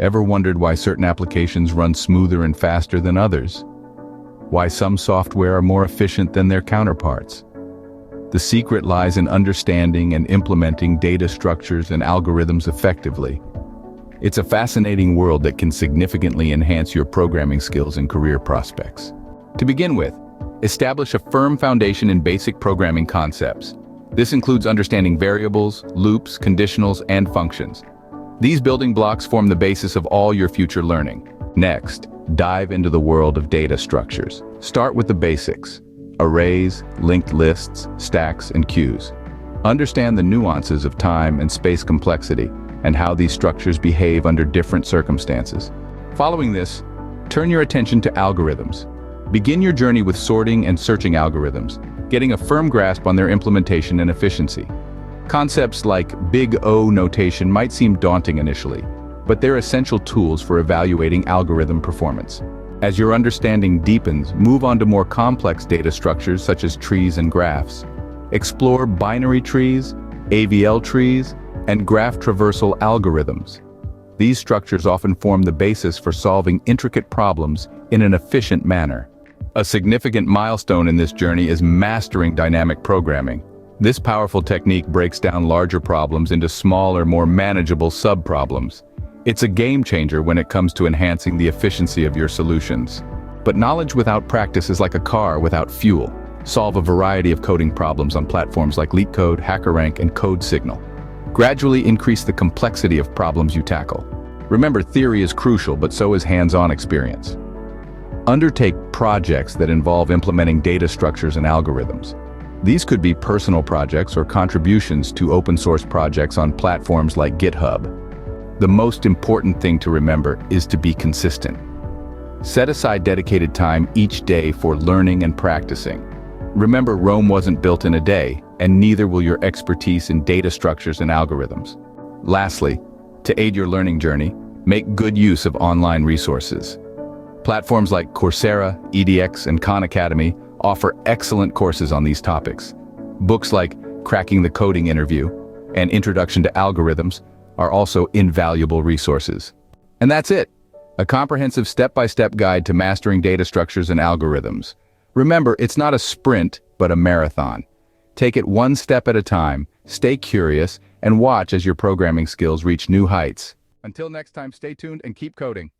Ever wondered why certain applications run smoother and faster than others? Why some software are more efficient than their counterparts? The secret lies in understanding and implementing data structures and algorithms effectively. It's a fascinating world that can significantly enhance your programming skills and career prospects. To begin with, establish a firm foundation in basic programming concepts. This includes understanding variables, loops, conditionals, and functions. These building blocks form the basis of all your future learning. Next, dive into the world of data structures. Start with the basics: arrays, linked lists, stacks, and queues. Understand the nuances of time and space complexity and how these structures behave under different circumstances. Following this, turn your attention to algorithms. Begin your journey with sorting and searching algorithms, getting a firm grasp on their implementation and efficiency. Concepts like Big O notation might seem daunting initially, but they're essential tools for evaluating algorithm performance. As your understanding deepens, move on to more complex data structures such as trees and graphs. Explore binary trees, AVL trees, and graph traversal algorithms. These structures often form the basis for solving intricate problems in an efficient manner. A significant milestone in this journey is mastering dynamic programming. This powerful technique breaks down larger problems into smaller, more manageable sub-problems. It's a game changer when it comes to enhancing the efficiency of your solutions. But knowledge without practice is like a car without fuel. Solve a variety of coding problems on platforms like LeetCode, HackerRank, and CodeSignal. Gradually increase the complexity of problems you tackle. Remember, theory is crucial, but so is hands-on experience. Undertake projects that involve implementing data structures and algorithms. These could be personal projects or contributions to open-source projects on platforms like GitHub. The most important thing to remember is to be consistent. Set aside dedicated time each day for learning and practicing. Remember, Rome wasn't built in a day, and neither will your expertise in data structures and algorithms. Lastly, to aid your learning journey, make good use of online resources. Platforms like Coursera, edX, and Khan Academy offer excellent courses on these topics. Books like Cracking the Coding Interview and Introduction to Algorithms are also invaluable resources. And that's it, a comprehensive step-by-step guide to mastering data structures and algorithms. Remember, it's not a sprint, but a marathon. Take it one step at a time, stay curious, and watch as your programming skills reach new heights. Until next time, stay tuned and keep coding.